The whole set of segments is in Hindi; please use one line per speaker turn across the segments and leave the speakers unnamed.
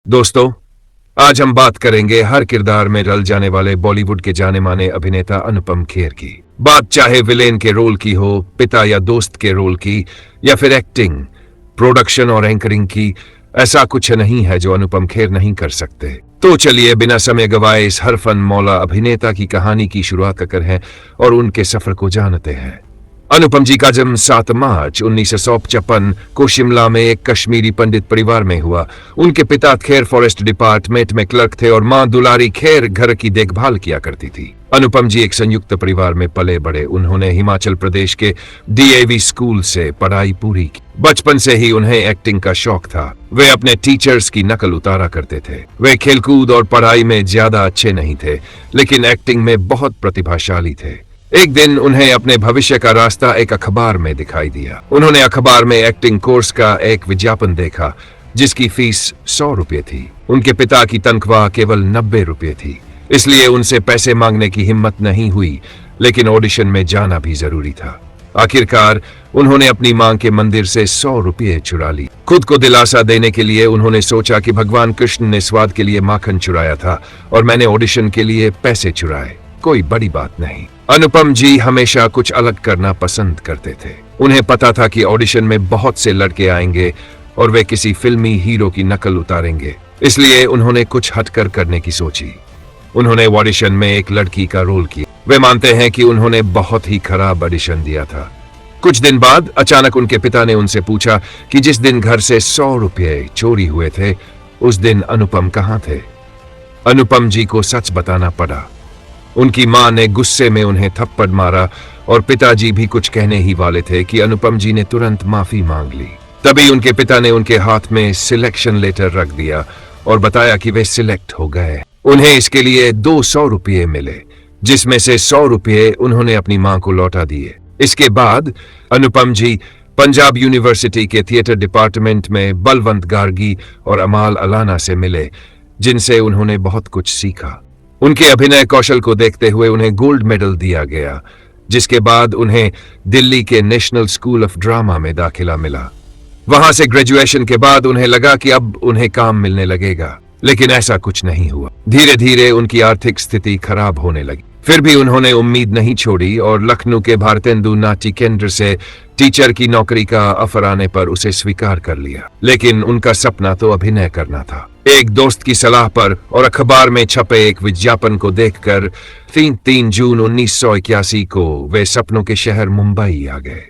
दोस्तों, आज हम बात करेंगे हर किरदार में रल जाने वाले बॉलीवुड के जाने माने अभिनेता अनुपम खेर की। बात चाहे विलेन के रोल की हो, पिता या दोस्त के रोल की, या फिर एक्टिंग, प्रोडक्शन और एंकरिंग की, ऐसा कुछ नहीं है जो अनुपम खेर नहीं कर सकते। तो चलिए बिना समय गवाए इस हर फन मौला अभिनेता की कहानी की शुरुआत कर हैं और उनके सफर को जानते हैं। अनुपम जी का जन्म 7 मार्च 1955 को शिमला में एक कश्मीरी पंडित परिवार में हुआ। उनके पिता खेर फॉरेस्ट डिपार्टमेंट में क्लर्क थे और मां दुलारी खेर घर की देखभाल किया करती थी। अनुपम जी एक संयुक्त परिवार में पले बड़े। उन्होंने हिमाचल प्रदेश के डीएवी स्कूल से पढ़ाई पूरी की। बचपन से ही उन्हें एक्टिंग का शौक था। वे अपने टीचर्स की नकल उतारा करते थे। वे खेलकूद और पढ़ाई में ज्यादा अच्छे नहीं थे, लेकिन एक्टिंग में बहुत प्रतिभाशाली थे। एक दिन उन्हें अपने भविष्य का रास्ता एक अखबार में दिखाई दिया। उन्होंने अखबार में एक्टिंग कोर्स का एक विज्ञापन देखा, जिसकी फीस 100 रुपये थी। उनके पिता की तनख्वाह केवल 90 रुपये थी, इसलिए उनसे पैसे मांगने की हिम्मत नहीं हुई, लेकिन ऑडिशन में जाना भी जरूरी था। आखिरकार उन्होंने अपनी मां के मंदिर से 100 रुपये चुरा ली। खुद को दिलासा देने के लिए उन्होंने सोचा कि भगवान कृष्ण ने स्वाद के लिए माखन चुराया था और मैंने ऑडिशन के लिए पैसे चुराए, कोई बड़ी बात नहीं। अनुपम जी हमेशा कुछ अलग करना पसंद करते थे। उन्हें पता था कि ऑडिशन में बहुत से लड़के आएंगे और वे किसी फिल्मी हीरो की नकल उतारेंगे, इसलिए उन्होंने कुछ हटकर करने की सोची। उन्होंने ऑडिशन में एक लड़की का रोल किया। वे मानते हैं कि उन्होंने बहुत ही खराब ऑडिशन दिया था। कुछ दिन बाद अचानक उनके पिता ने उनसे पूछा कि जिस दिन घर से 100 रुपये चोरी हुए थे, उस दिन अनुपम कहाँ थे। अनुपम जी को सच बताना पड़ा। उनकी मां ने गुस्से में उन्हें थप्पड़ मारा और पिताजी भी कुछ कहने ही वाले थे कि अनुपम जी ने तुरंत माफी मांग ली। तभी उनके पिता ने उनके हाथ में सिलेक्शन लेटर रख दिया और बताया कि वे सिलेक्ट हो गए। उन्हें इसके लिए 200 रुपये मिले, जिसमें से 100 रुपये उन्होंने अपनी मां को लौटा दिए। इसके बाद अनुपम जी पंजाब यूनिवर्सिटी के थिएटर डिपार्टमेंट में बलवंत गार्गी और अमाल अलाना से मिले, जिनसे उन्होंने बहुत कुछ सीखा। उनके अभिनय कौशल को देखते हुए उन्हें गोल्ड मेडल दिया गया, जिसके बाद उन्हें दिल्ली के नेशनल स्कूल ऑफ ड्रामा में दाखिला मिला। वहां से ग्रेजुएशन के बाद उन्हें लगा कि अब उन्हें काम मिलने लगेगा, लेकिन ऐसा कुछ नहीं हुआ। धीरे धीरे उनकी आर्थिक स्थिति खराब होने लगी। फिर भी उन्होंने उम्मीद नहीं छोड़ी और लखनऊ के भारतेंदु नाट्य केंद्र से टीचर की नौकरी का ऑफर आने पर उसे स्वीकार कर लिया। लेकिन उनका सपना तो अभिनय करना था। एक दोस्त की सलाह पर और अखबार में छपे एक विज्ञापन को देखकर 3 जून 1981 को वे सपनों के शहर मुंबई आ गए।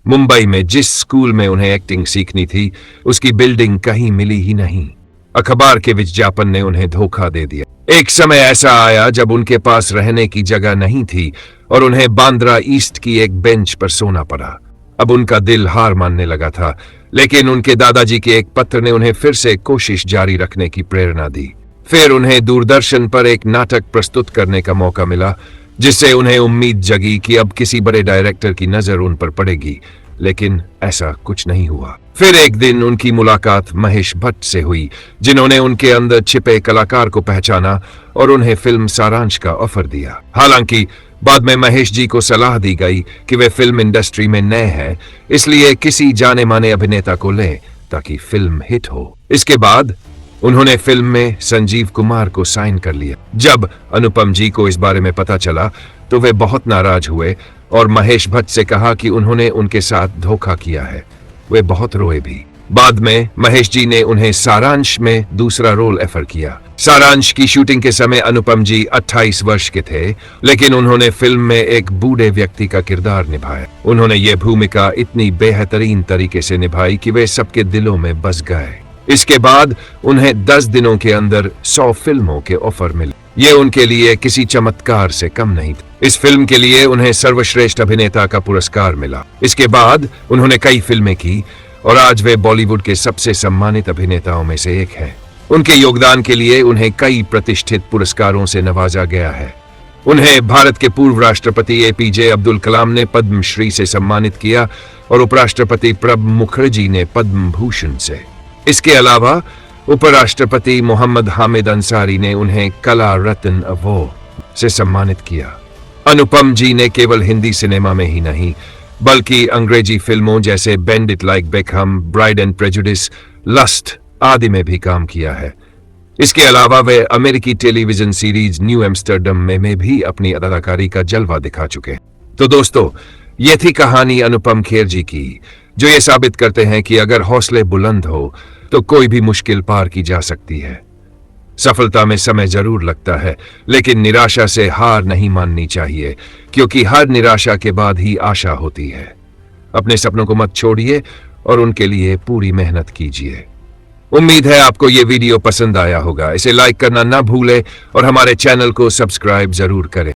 मुंबई में जिस स्कूल में उन्हें एक्टिंग सीखनी थी, उसकी बिल्डिंग कहीं मिली ही नहीं। अखबार के विज्ञापन ने उन्हें धोखा दे दिया। एक समय ऐसा आया जब उनके पास रहने की जगह नहीं थी और उन्हें बांद्रा ईस्ट की एक बेंच पर सोना पड़ा। अब उनका दिल हार मानने लगा था, लेकिन उनके दादाजी के एक पत्र ने उन्हें फिर से कोशिश जारी रखने की प्रेरणा दी। फिर उन्हें दूरदर्शन पर एक नाटक प्रस्तुत करने का मौका मिला, जिससे उन्हें उम्मीद जगी कि अब किसी बड़े डायरेक्टर की नजर उन पर पड़ेगी, लेकिन ऐसा कुछ नहीं हुआ। फिर एक दिन उनकी मुलाकात महेश भट्ट से हुई, जिन्होंने उनके अंदर छिपे कलाकार को पहचाना और उन्हें फिल्म सारांश का ऑफर दिया। हालांकि बाद में महेश जी को सलाह दी गई कि वे फिल्म इंडस्ट्री में नए हैं, इसलिए किसी जाने माने अभिनेता को लें ताकि फिल्म हिट हो। इसके बाद उन्होंने फिल्म में संजीव कुमार को साइन कर लिया। जब अनुपम जी को इस बारे में पता चला तो वे बहुत नाराज हुए और महेश भट्ट से कहा कि उन्होंने उनके साथ धोखा किया है। वे बहुत रोए भी। बाद में महेश जी ने उन्हें सारांश में दूसरा रोल ऑफर किया। सारांश की शूटिंग के समय अनुपम जी 28 वर्ष के थे, लेकिन उन्होंने फिल्म में एक बूढ़े व्यक्ति का किरदार निभाया। उन्होंने ये भूमिका इतनी बेहतरीन तरीके से निभाई कि वे सबके दिलों में बस गए। इसके बाद उन्हें 10 दिनों के अंदर 100 फिल्मों के ऑफर मिले। ये उनके लिए किसी चमत्कार से कम नहीं था। इस फिल्म के लिए उन्हें सर्वश्रेष्ठ अभिनेता का पुरस्कार मिला। इसके बाद उन्होंने कई फिल्में की और आज वे बॉलीवुड के सबसे सम्मानित अभिनेताओं में से एक हैं। उनके योगदान के लिए उन्हें कई प्रतिष्ठित पुरस्कारों से नवाजा गया है। उन्हें भारत के पूर्व राष्ट्रपति एपीजे अब्दुल कलाम ने पद्मश्री से सम्मानित किया और उपराष्ट्रपति प्रणब मुखर्जी ने पद्म भूषण से। इसके अलावा उपराष्ट्रपति मोहम्मद हामिद अंसारी ने उन्हें कला रत्न अवार्ड से सम्मानित किया। अनुपम जी ने केवल हिंदी सिनेमा में ही नहीं, बल्कि अंग्रेजी फिल्मों जैसे bend it like Beckham, bride and prejudice, lust आदि में भी काम किया है। इसके अलावा वे अमेरिकी टेलीविजन सीरीज न्यू एम्स्टर्डम में भी अपनी अदाकारी का जलवा दिखा चुके हैं। तो दोस्तों, ये थी कहानी अनुपम खेर जी की, जो ये साबित करते हैं कि अगर हौसले बुलंद हो तो कोई भी मुश्किल पार की जा सकती है। सफलता में समय जरूर लगता है, लेकिन निराशा से हार नहीं माननी चाहिए, क्योंकि हर निराशा के बाद ही आशा होती है। अपने सपनों को मत छोड़िए और उनके लिए पूरी मेहनत कीजिए। उम्मीद है आपको ये वीडियो पसंद आया होगा। इसे लाइक करना ना भूलें और हमारे चैनल को सब्सक्राइब जरूर करें।